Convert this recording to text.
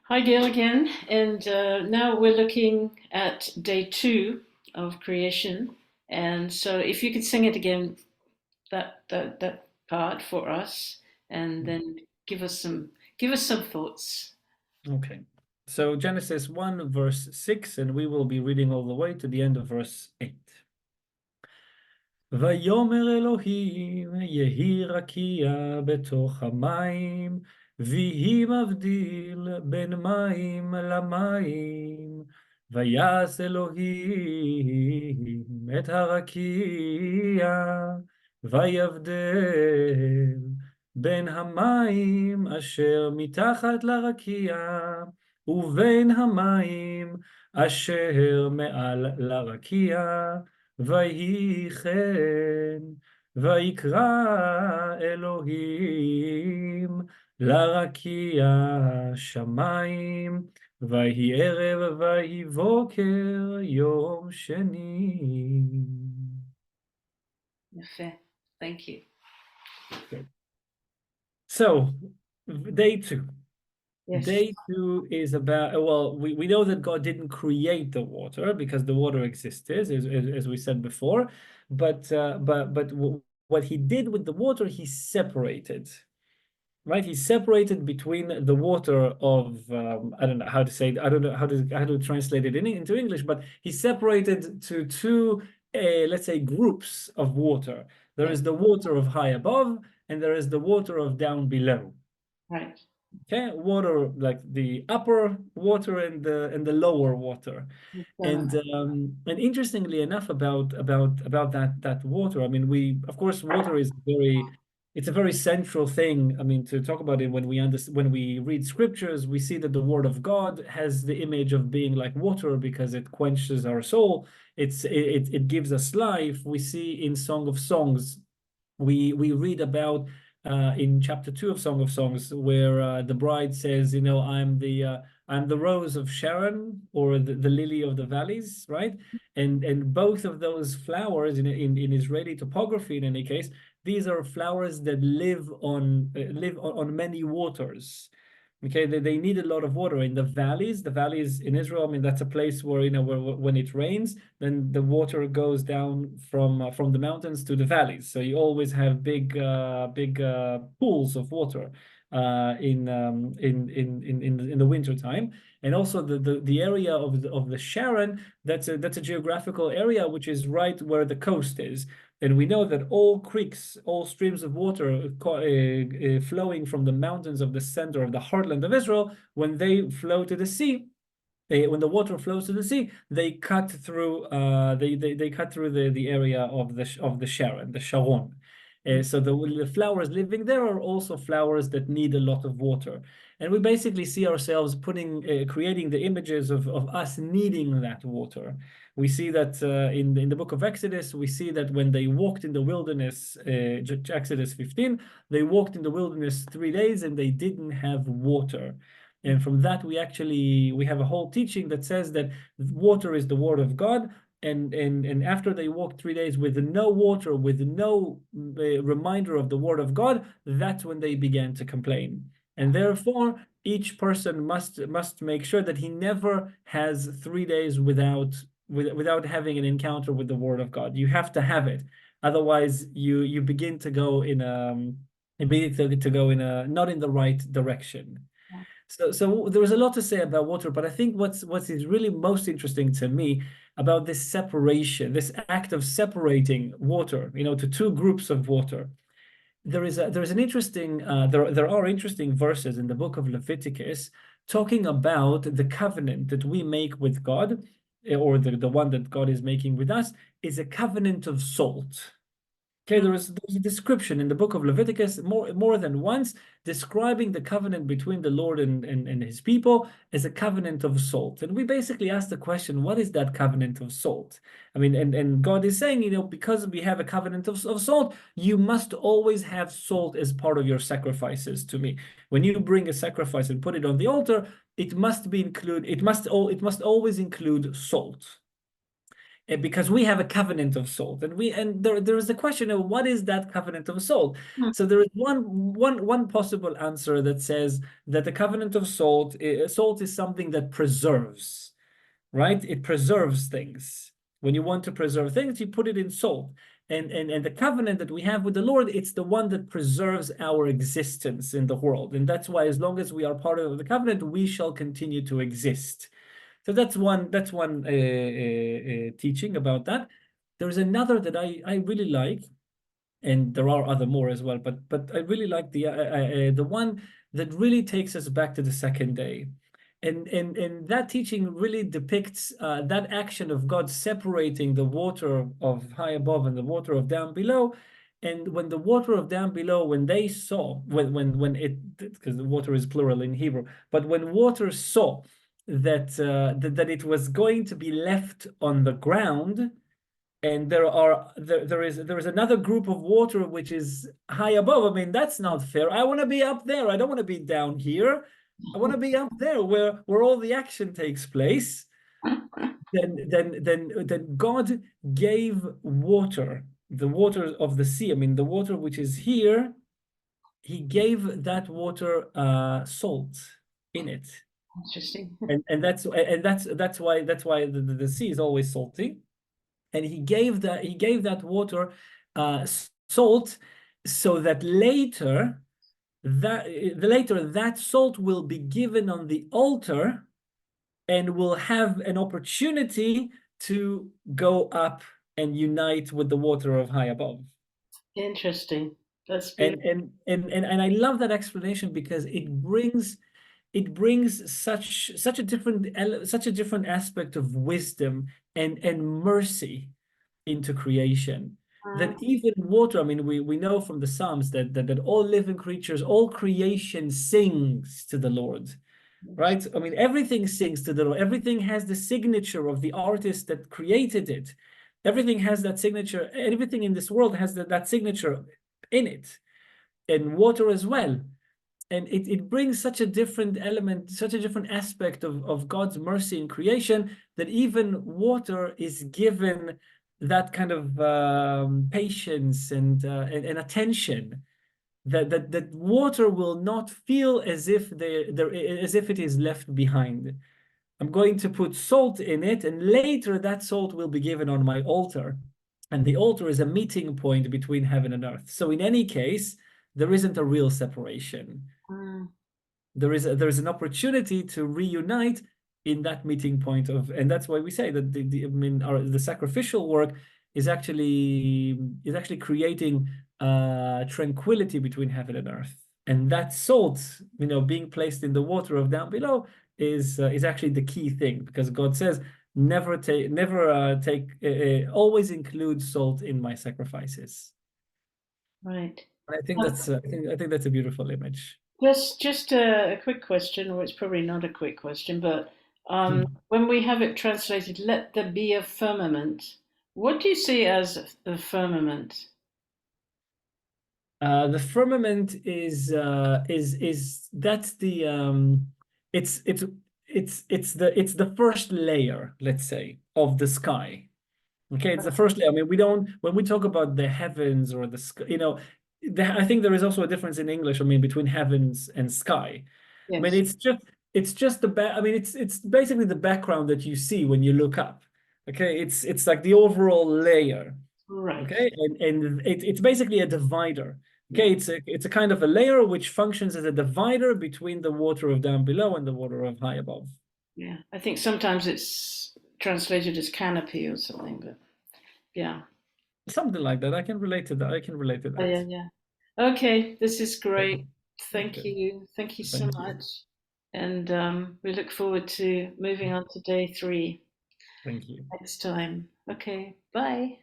Hi, Gail again. And now we're looking at day two of creation. And so, if you could sing it again, that part for us, and then give us some thoughts. Okay. So Genesis 1, verse 6, and we will be reading all the way to the end of verse 8. ויאמר אלוהים יהי רקיע בתוך המים, ויהי מבדיל בין מים למים. ויעש אלוהים את הרקיע, ויבדל בין המים אשר מתחת לרקיע, ובין המים אשר מעל לרקיע. ויהי כן, ויקרא אלוהים לרקיע שמיים, ויהי ערב ויהי בוקר יום שני. Fair. Thank you. So, day two. Yes. Day two is about, well, we know that God didn't create the water because the water existed, as we said before, but what he did with the water, he separated, right? He separated between the water of, I don't know how to say it, I don't know how to translate it into English, but he separated to two, let's say, groups of water. There Yeah. is the water of high above, and there is the water of down below. Right. Okay, water like the upper water and the lower water, and interestingly enough about that water. I mean, we of course water is it's a very central thing. I mean, to talk about it when we read scriptures, we see that the word of God has the image of being like water because it quenches our soul. It gives us life. We see in Song of Songs, we read about in chapter 2 of Song of Songs, where the bride says, I'm the rose of Sharon, or the lily of the valleys, right? And both of those flowers in Israeli topography, in any case, these are flowers that live on many waters. Okay, they need a lot of water in the valleys in Israel. I mean, that's a place where where when it rains, then the water goes down from the mountains to the valleys. So you always have big pools of water in the winter time. And also the area of the Sharon, that's a geographical area which is right where the coast is. And we know that all creeks, all streams of water flowing from the mountains of the center of the heartland of Israel, when they flow to the sea, when the water flows to the sea, they cut through they cut through the area of the Sharon, the Sharon. So the flowers living there are also flowers that need a lot of water. And we basically see ourselves creating the images of us needing that water. We see that in the book of Exodus, we see that when they walked in the wilderness, Exodus 15, they walked in the wilderness 3 days and they didn't have water. And from that, we have a whole teaching that says that water is the word of God. And after they walked 3 days with no water, with no reminder of the word of God, that's when they began to complain. And therefore, each person must make sure that he never has 3 days without having an encounter with the word of God. You have to have it. Otherwise, you begin to go in a not in the right direction. So there was a lot to say about water, but I think what is really most interesting to me about this separation, this act of separating water, to two groups of water. There's an interesting there are interesting verses in the book of Leviticus talking about the covenant that we make with God, or the one that God is making with us, is a covenant of salt. Okay, there's a description in the book of Leviticus more than once describing the covenant between the Lord and his people as a covenant of salt. And we basically ask the question, what is that covenant of salt? I mean, and God is saying, because we have a covenant of salt, you must always have salt as part of your sacrifices to me. When you bring a sacrifice and put it on the altar, it must always include salt. because we have a covenant of salt, and there is a question of what is that covenant of salt. Hmm. So there is one possible answer that says that the covenant of salt is something that preserves, right? It preserves things. When you want to preserve things, you put it in salt. And the covenant that we have with the Lord, it's the one that preserves our existence in the world. And that's why, as long as we are part of the covenant, we shall continue to exist. So that's one teaching about that. There's another that I really like, and there are other more as well, but I really like the one that really takes us back to the second day. And that teaching really depicts that action of God separating the water of high above and the water of down below. And when the water of down below, when they saw, when it, because the water is plural in Hebrew, but when water saw that it was going to be left on the ground, and there is another group of water which is high above. I mean, that's not fair. I want to be up there. I don't want to be down here. I want to be up there where all the action takes place. Then God gave water, the water of the sea. I mean, the water which is here, he gave that water salt in it. Interesting. And that's why the sea is always salty. And he gave that water salt, so that later that salt will be given on the altar and will have an opportunity to go up and unite with the water of high above. Interesting. That's And beautiful. and I love that explanation because it brings such a different aspect of wisdom and mercy into creation, that even water, I mean, we know from the Psalms that all living creatures, all creation sings to the Lord, right? I mean, everything sings to the Lord. Everything has the signature of the artist that created it. Everything has that signature. Everything in this world has that signature in it, and water as well. And it brings such a different element, such a different aspect of God's mercy in creation, that even water is given that kind of patience and attention, that water will not feel as if it is left behind. I'm going to put salt in it, and later that salt will be given on my altar. And the altar is a meeting point between heaven and earth. So in any case, there isn't a real separation. Mm. There is an opportunity to reunite in that meeting point of, and that's why we say that the sacrificial work is actually creating tranquility between heaven and earth. And that salt, being placed in the water of down below is actually the key thing, because God says, always include salt in my sacrifices. Right. And I think that's a beautiful image. Just a quick question, or it's probably not a quick question, but when we have it translated, "Let there be a firmament," what do you see as a firmament? The firmament is that's the it's the first layer, let's say, of the sky. Okay, it's the first layer. I mean, we don't when we talk about the heavens or the sky, I think there is also a difference in English, I mean, between heavens and sky. I mean, Yes. it's just I mean, it's basically the background that you see when you look up. Okay, it's like the overall layer. Right. Okay, and it's basically a divider. Yeah. Okay, it's a kind of a layer which functions as a divider between the water of down below and the water of high above. Yeah. I think sometimes it's translated as canopy or something, but yeah. Something like that. I can relate to that. I can relate to Oh, that. yeah, yeah. Okay, this is great. Thank Okay. you. Thank you so Thank you. much. And we look forward to moving on to day 3 Thank you. next time. Okay, bye.